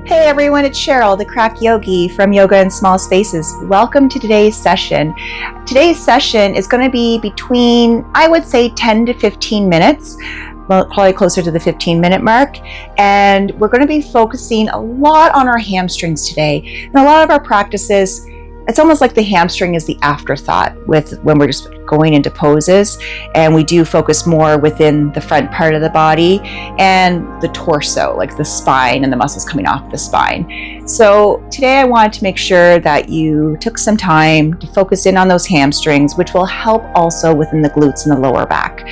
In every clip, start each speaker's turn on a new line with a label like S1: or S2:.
S1: Hey everyone, it's Cheryl, the Crack Yogi from Yoga in Small Spaces. Welcome to today's session. Today's session is going to be between, I would say, 10 to 15 minutes, well, probably closer to the 15-minute mark. And we're going to be focusing a lot on our hamstrings today. And a lot of our practices, it's almost like the hamstring is the afterthought when we're just going into poses, and we do focus more within the front part of the body and the torso, like the spine and the muscles coming off the spine. So today I wanted to make sure that you took some time to focus in on those hamstrings, which will help also within the glutes and the lower back.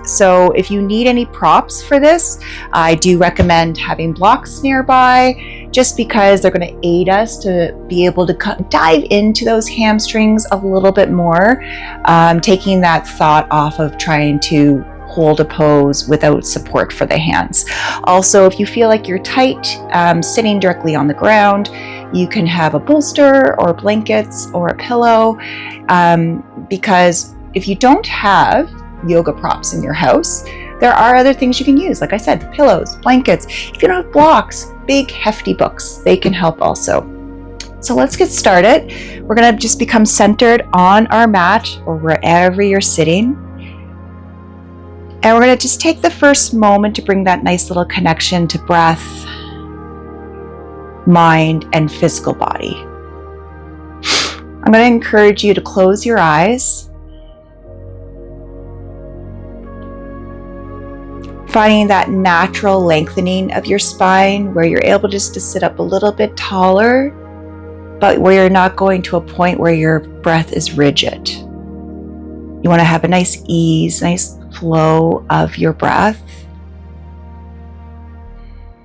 S1: So if you need any props for this, I do recommend having blocks nearby, just because they're going to aid us to be able to dive into those hamstrings a little bit more, taking that thought off of trying to hold a pose without support for the hands. Also, if you feel like you're tight, sitting directly on the ground, you can have a bolster or blankets or a pillow, because if you don't have yoga props in your house, there are other things you can use. Like I said, pillows, blankets. If you don't have blocks, big hefty books, they can help also. So let's get started. We're going to just become centered on our mat or wherever you're sitting. And we're going to just take the first moment to bring that nice little connection to breath, mind, and physical body. I'm going to encourage you to close your eyes, finding that natural lengthening of your spine where you're able just to sit up a little bit taller, but where you're not going to a point where your breath is rigid. You want to have a nice ease, nice flow of your breath,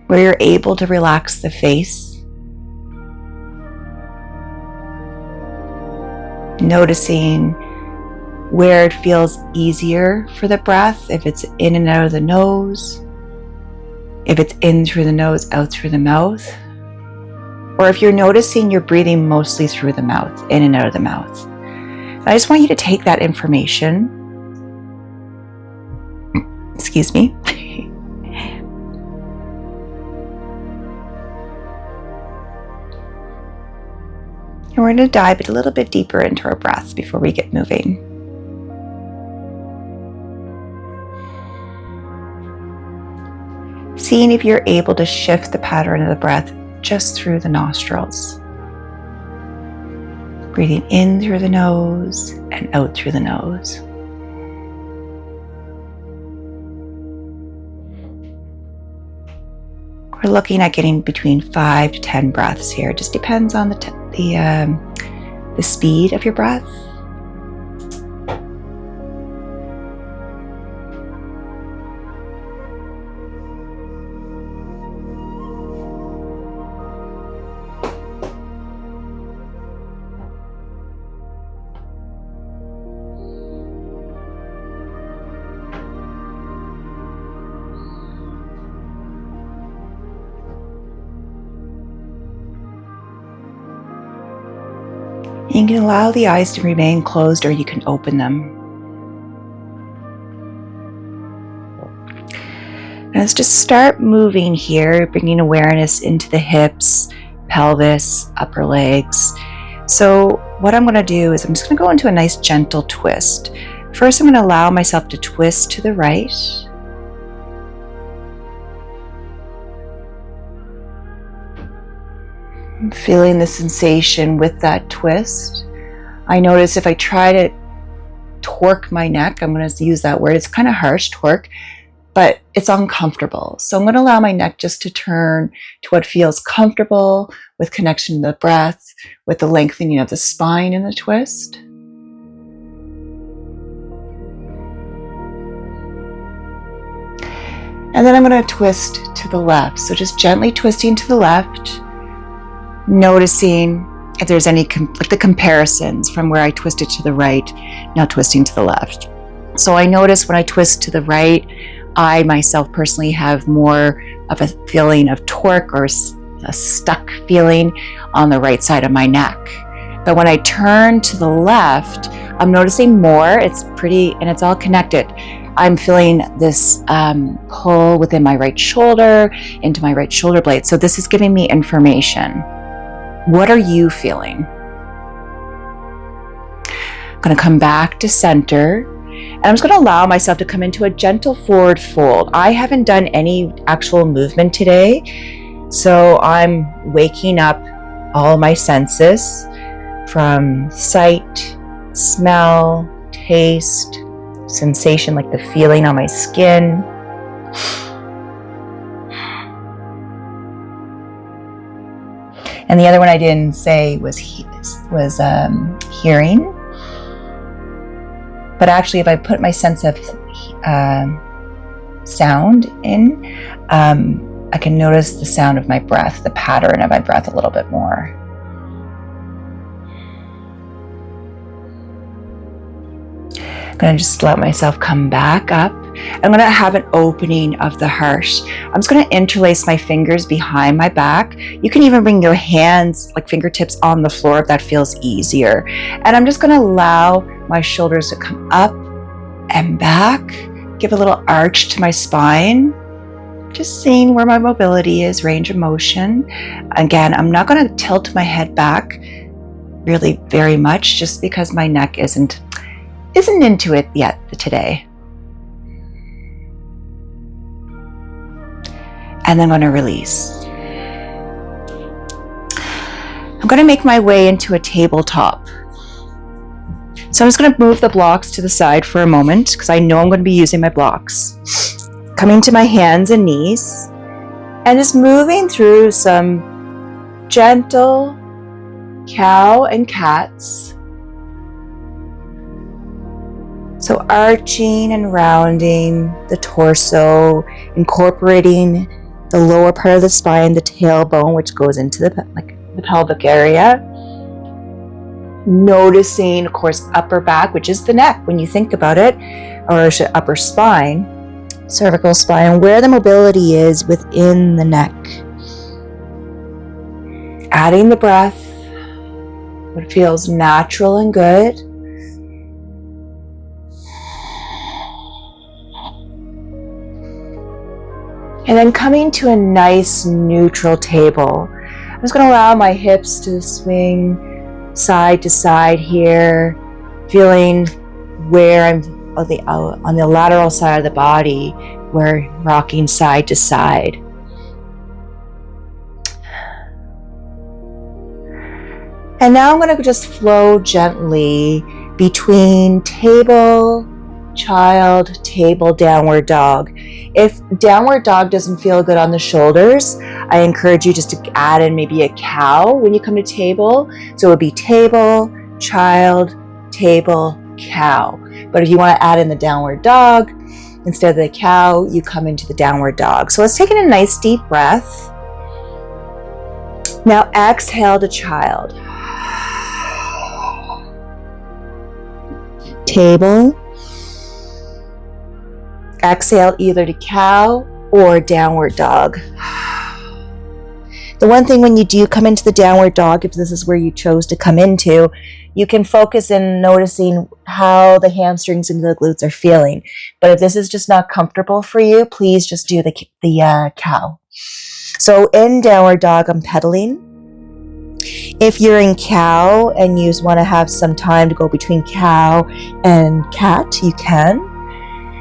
S1: where you're able to relax the face, noticing where it feels easier for the breath, if it's in and out of the nose, if it's in through the nose, out through the mouth, or if you're noticing you're breathing mostly through the mouth, in and out of the mouth. I just want you to take that information, excuse me, and we're going to dive a little bit deeper into our breath before we get moving. Seeing if you're able to shift the pattern of the breath just through the nostrils. Breathing in through the nose and out through the nose. We're looking at getting between 5 to 10 breaths here. It just depends on the speed of your breath. You can allow the eyes to remain closed, or you can open them. Now let's just start moving here, bringing awareness into the hips, pelvis, upper legs. So what I'm going to do is I'm just going to go into a nice gentle twist. First, I'm going to allow myself to twist to the right. I'm feeling the sensation with that twist. I notice if I try to torque my neck, I'm going to use that word, it's kind of harsh, torque, but it's uncomfortable. So I'm going to allow my neck just to turn to what feels comfortable, with connection to the breath, with the lengthening of the spine in the twist. And then I'm going to twist to the left. So just gently twisting to the left, noticing if there's any the comparisons from where I twisted to the right, now twisting to the left. So I notice when I twist to the right, I myself personally have more of a feeling of torque or a stuck feeling on the right side of my neck. But when I turn to the left, I'm noticing more, it's pretty, and it's all connected. I'm feeling this pull within my right shoulder, into my right shoulder blade. So this is giving me information. What are you feeling? I'm going to come back to center, and I'm just going to allow myself to come into a gentle forward fold. I haven't done any actual movement today, so I'm waking up all my senses from sight, smell, taste, sensation, like the feeling on my skin. And the other one I didn't say was hearing. But actually, if I put my sense of sound in, I can notice the sound of my breath, the pattern of my breath a little bit more. I'm going to just let myself come back up. I'm going to have an opening of the heart. I'm just going to interlace my fingers behind my back. You can even bring your hands, like fingertips, on the floor if that feels easier. And I'm just going to allow my shoulders to come up and back. Give a little arch to my spine. Just seeing where my mobility is, range of motion. Again, I'm not going to tilt my head back really very much, just because my neck isn't into it yet today. And then I'm going to release. I'm going to make my way into a tabletop. So I'm just going to move the blocks to the side for a moment, because I know I'm going to be using my blocks. Coming to my hands and knees, and just moving through some gentle cow and cats. So arching and rounding the torso, incorporating the lower part of the spine, the tailbone, which goes into the pelvic area. Noticing, of course, upper back, which is the neck when you think about it, or upper spine, cervical spine, where the mobility is within the neck. Adding the breath, what feels natural and good. And then coming to a nice neutral table. I'm just going to allow my hips to swing side to side here, feeling where I'm on the lateral side of the body, where rocking side to side. And now I'm going to just flow gently between table, child, table, downward dog. If downward dog doesn't feel good on the shoulders, I encourage you just to add in maybe a cow when you come to table. So it would be table, child, table, cow. But if you want to add in the downward dog, instead of the cow, you come into the downward dog. So let's take in a nice deep breath. Now exhale to child. Table. Exhale either to cow or downward dog. The one thing when you do come into the downward dog, if this is where you chose to come into, you can focus in noticing how the hamstrings and the glutes are feeling. But if this is just not comfortable for you, please just do the cow. So in downward dog, I'm pedaling. If you're in cow and you want to have some time to go between cow and cat, you can.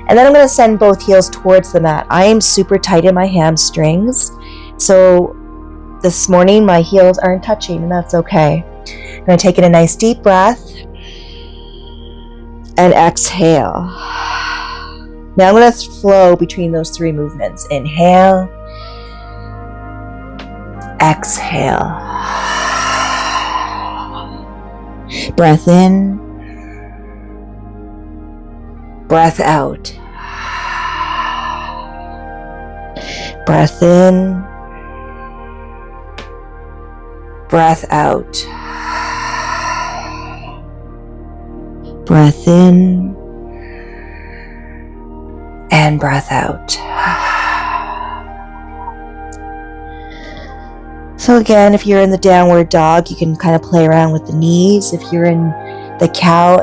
S1: And then I'm going to send both heels towards the mat. I am super tight in my hamstrings. So this morning my heels aren't touching, and that's okay. I'm going to take in a nice deep breath and exhale. Now I'm going to flow between those three movements. Inhale, exhale. Breath in, breath out. Breath in, breath out. Breath in and breath out. So again, if you're in the downward dog, you can kind of play around with the knees. If you're in the cow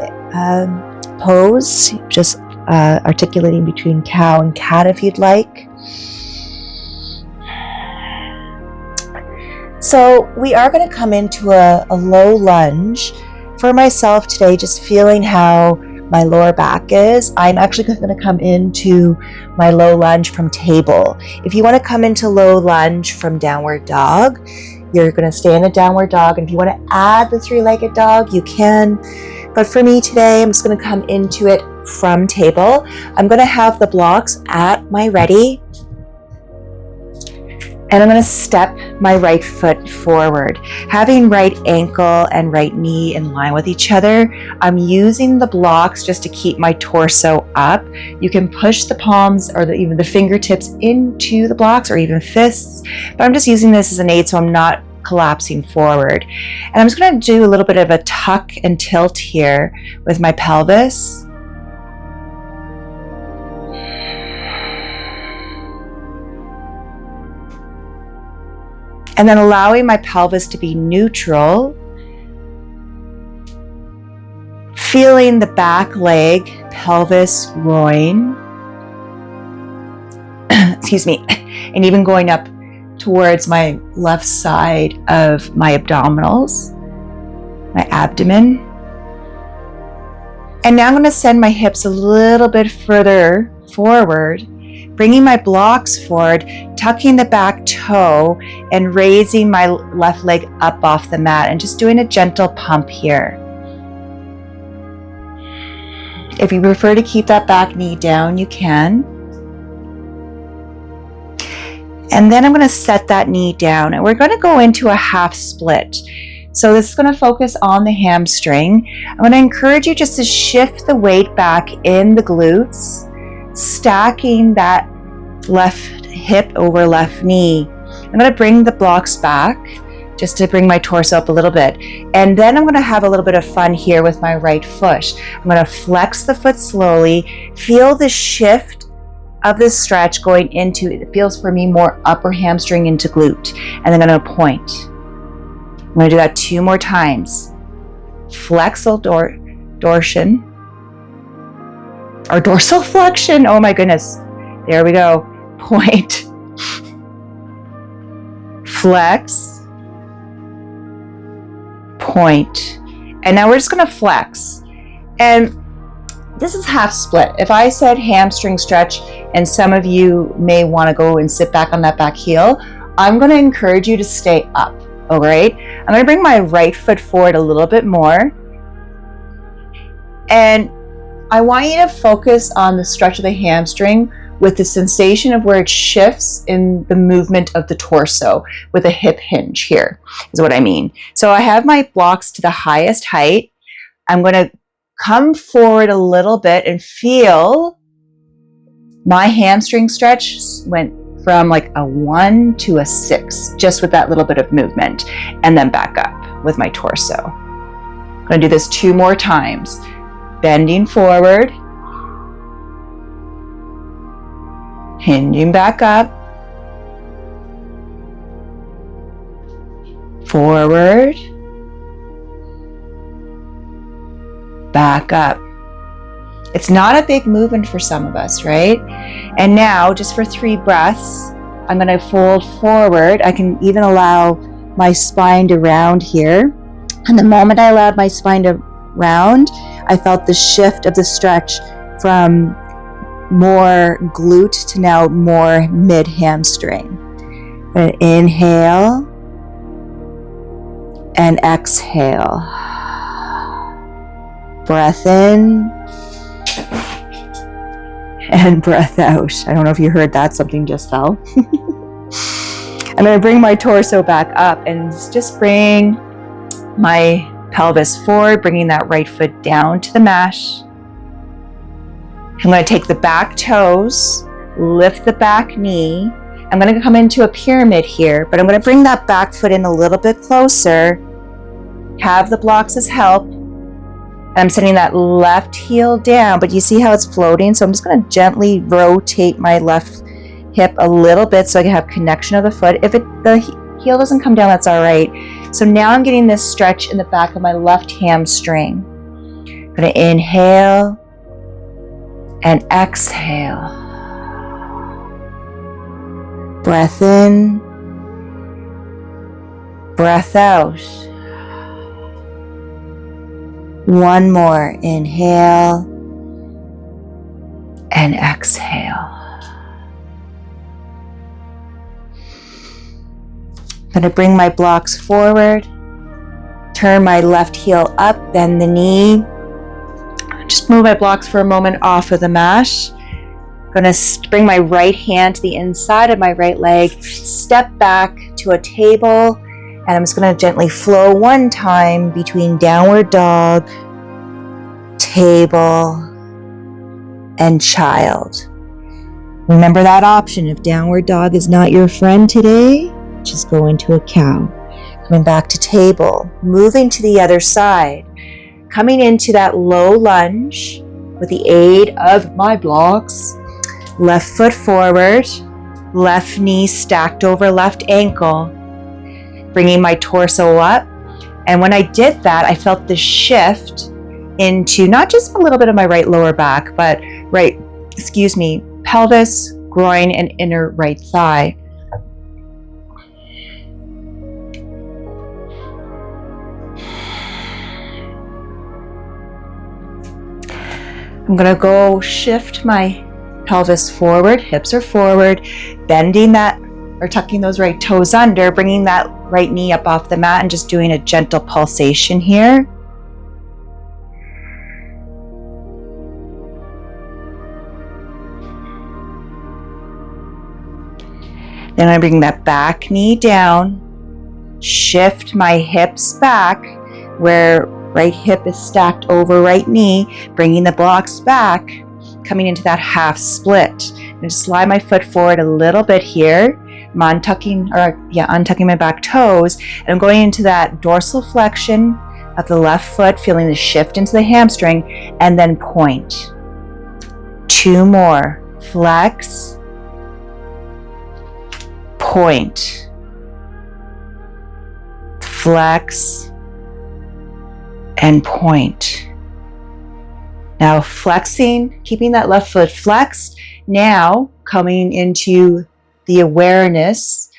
S1: pose, just articulating between cow and cat if you'd like. So we are going to come into a low lunge. For myself today, just feeling how my lower back is, I'm actually going to come into my low lunge from table. If you want to come into low lunge from downward dog, you're going to stay in a downward dog. And if you want to add the three-legged dog, you can. But for me today, I'm just going to come into it from table. I'm going to have the blocks at my ready. And I'm going to step my right foot forward. Having right ankle and right knee in line with each other, I'm using the blocks just to keep my torso up. You can push the palms or even the fingertips into the blocks or even fists, but I'm just using this as an aid so I'm not collapsing forward. And I'm just going to do a little bit of a tuck and tilt here with my pelvis. And then allowing my pelvis to be neutral, feeling the back leg, pelvis, groin, excuse me, and even going up towards my left side of my abdominals, my abdomen. And now I'm going to send my hips a little bit further forward, bringing my blocks forward, tucking the back toe, and raising my left leg up off the mat, and just doing a gentle pump here. If you prefer to keep that back knee down, you can. And then I'm going to set that knee down, and we're going to go into a half split. So this is going to focus on the hamstring. I'm going to encourage you just to shift the weight back in the glutes, stacking that left hip over left knee. I'm going to bring the blocks back just to bring my torso up a little bit. And then I'm going to have a little bit of fun here with my right foot. I'm going to flex the foot slowly, feel the shift of this stretch going into, it feels for me more upper hamstring into glute. And then I'm going to point. I'm going to do that 2 more times. Flexile dorsal or dorsal flexion. Oh my goodness. There we go. Point. Flex. Point. And now we're just going to flex. And this is half split. If I said hamstring stretch, and some of you may want to go and sit back on that back heel, I'm going to encourage you to stay up. All right. I'm going to bring my right foot forward a little bit more. And I want you to focus on the stretch of the hamstring with the sensation of where it shifts in the movement of the torso with a hip hinge here is what I mean. So I have my blocks to the highest height. I'm going to come forward a little bit and feel my hamstring stretch went from like a 1 to a 6, just with that little bit of movement, and then back up with my torso. I'm going to do this 2 more times. Bending forward, hinging back up, forward, back up. It's not a big movement for some of us, right? And now, just for 3 breaths, I'm going to fold forward. I can even allow my spine to round here. And the moment I allowed my spine to round, I felt the shift of the stretch from more glute to now more mid hamstring. Inhale and exhale. Breath in and breath out. I don't know if you heard that, something just fell. I'm going to bring my torso back up and just bring my pelvis forward, bringing that right foot down to the mat. I'm going to take the back toes, lift the back knee. I'm going to come into a pyramid here, but I'm going to bring that back foot in a little bit closer, have the blocks as help. I'm setting that left heel down, but you see how it's floating? So I'm just going to gently rotate my left hip a little bit so I can have connection of the foot. If the heel doesn't come down, that's all right. So now I'm getting this stretch in the back of my left hamstring. I'm going to inhale and exhale. Breath in, breath out. One more, inhale and exhale. I'm going to bring my blocks forward, turn my left heel up, bend the knee. Just move my blocks for a moment off of the mat. I'm going to bring my right hand to the inside of my right leg, step back to a table, and I'm just going to gently flow one time between downward dog, table, and child. Remember that option. If downward dog is not your friend today, just go into a cow. Coming back to table, moving to the other side, coming into that low lunge with the aid of my blocks. Left foot forward, left knee stacked over left ankle, bringing my torso up. And when I did that, I felt the shift into not just a little bit of my right lower back, but pelvis, groin, and inner right thigh. I'm going to go shift my pelvis forward, hips are forward, bending that or tucking those right toes under, bringing that right knee up off the mat and just doing a gentle pulsation here. Then I bring that back knee down, shift my hips back where right hip is stacked over right knee, bringing the blocks back, coming into that half split. I'm going to slide my foot forward a little bit here. I'm untucking my back toes, and I'm going into that dorsal flexion of the left foot, feeling the shift into the hamstring, and then point. 2 more. Flex, point, flex, and point. Now flexing, keeping that left foot flexed. Now coming into the awareness,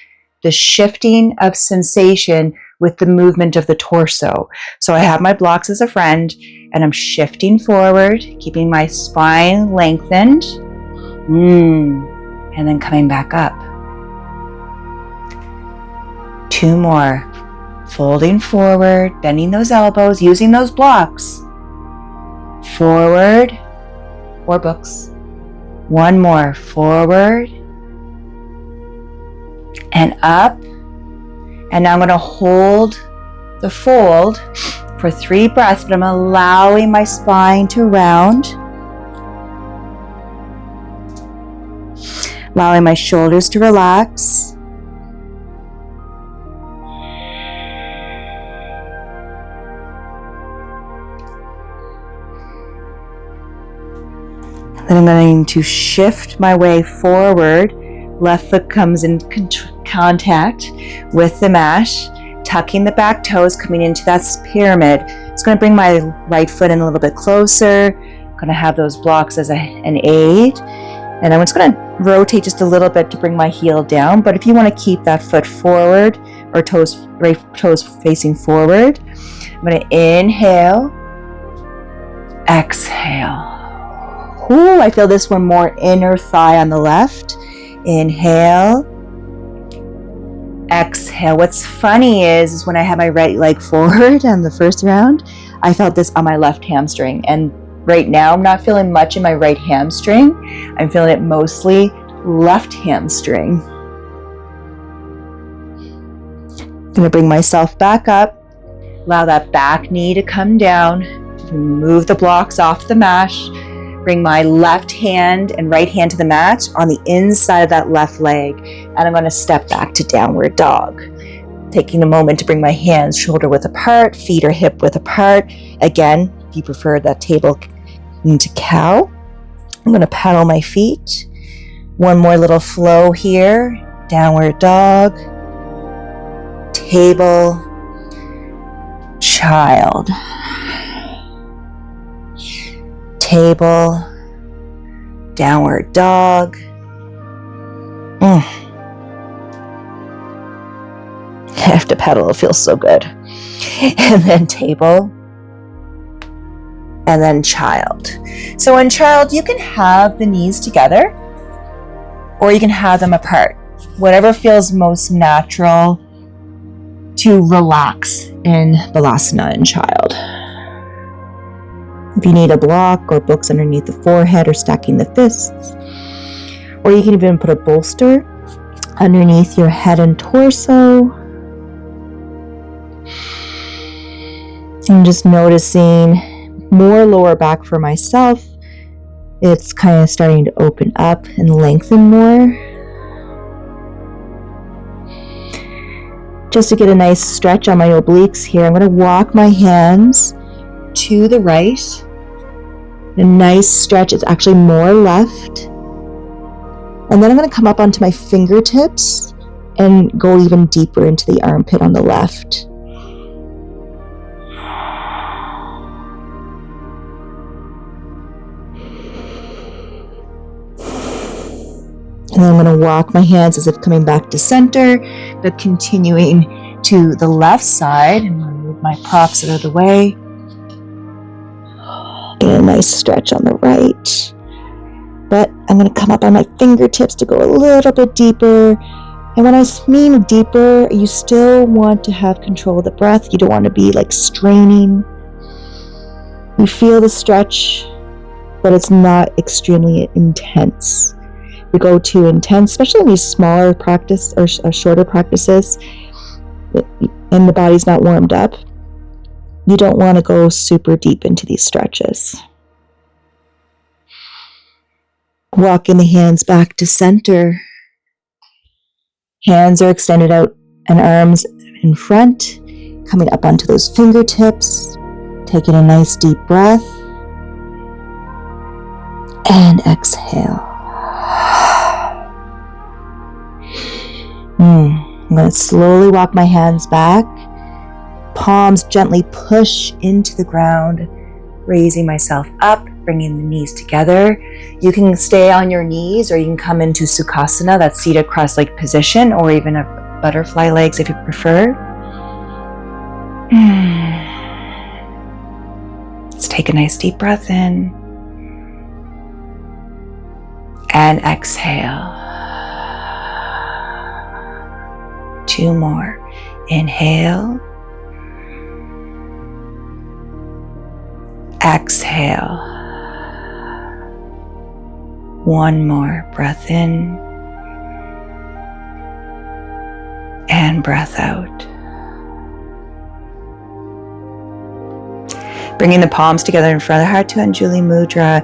S1: the shifting of sensation with the movement of the torso. So I have my blocks as a friend, and I'm shifting forward, keeping my spine lengthened, and then coming back up. 2 more. Folding forward, bending those elbows, using those blocks. Forward, or books. 1 more. Forward, and up. And now I'm going to hold the fold for 3 breaths, but I'm allowing my spine to round. Allowing my shoulders to relax. Then I'm going to shift my way forward. Left foot comes in contact with the mat, tucking the back toes, coming into that pyramid. It's going to bring my right foot in a little bit closer. I'm going to have those blocks as an aid. And I'm just going to rotate just a little bit to bring my heel down. But if you want to keep that foot forward, or right toes facing forward, I'm going to inhale, exhale. Ooh, I feel this one more inner thigh on the left. Inhale, exhale. What's funny is when I had my right leg forward on the first round, I felt this on my left hamstring. And right now, I'm not feeling much in my right hamstring. I'm feeling it mostly left hamstring. I'm going to bring myself back up. Allow that back knee to come down. Remove the blocks off the mat. Bring my left hand and right hand to the mat on the inside of that left leg. And I'm going to step back to downward dog. Taking a moment to bring my hands shoulder width apart, feet or hip width apart. Again, if you prefer that table into cow. I'm going to paddle my feet. 1 more little flow here. Downward dog. Table. Child. Table, Downward dog. I have to pedal, it feels so good. And then table. And then child. So in child, you can have the knees together or you can have them apart. Whatever feels most natural to relax in Balasana in child. If you need a block or books underneath the forehead or stacking the fists, or you can even put a bolster underneath your head and torso. I'm just noticing more lower back for myself. It's kind of starting to open up and lengthen more. Just to get a nice stretch on my obliques here, I'm going to walk my hands to the right. A nice stretch. It's actually more left. And then I'm going to come up onto my fingertips and go even deeper into the armpit on the left. And then I'm going to walk my hands as if coming back to center, but continuing to the left side. And I'm going to move my props out of the way. Get a nice stretch on the right. But I'm going to come up on my fingertips to go a little bit deeper. And when I mean deeper, you still want to have control of the breath. You don't want to be like straining. You feel the stretch, but it's not extremely intense. We go too intense, especially in these smaller practice or shorter practices, and the body's not warmed up. You don't want to go super deep into these stretches. Walking the hands back to center. Hands are extended out and arms in front, coming up onto those fingertips, taking a nice deep breath, and exhale. I'm going to slowly walk my hands back, palms gently push into the ground, raising myself up, bringing the knees together. You can stay on your knees or you can come into Sukhasana, that seated cross-legged position, or even a butterfly legs if you prefer. Let's take a nice deep breath in and exhale. 2 more. Inhale. Exhale. 1 more. Breath in and breath out. Bringing the palms together in front of the heart to Anjuli Mudra.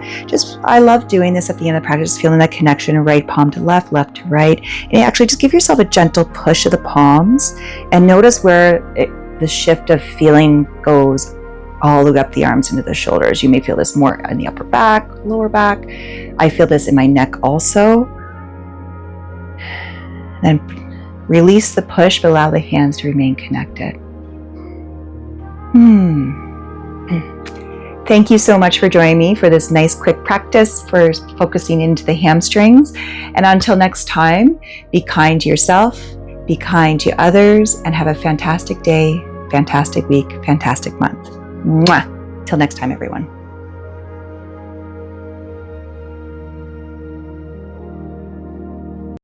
S1: I love doing this at the end of the practice, feeling that connection, right palm to left to right. And actually just give yourself a gentle push of the palms and notice where the shift of feeling goes all the way up the arms into the shoulders. You may feel this more in the upper back, lower back. I feel this in my neck also. Then release the push, but allow the hands to remain connected. Thank you so much for joining me for this nice quick practice for focusing into the hamstrings. And until next time, be kind to yourself, be kind to others, and have a fantastic day, fantastic week, fantastic month. Mwah! Till next time, everyone.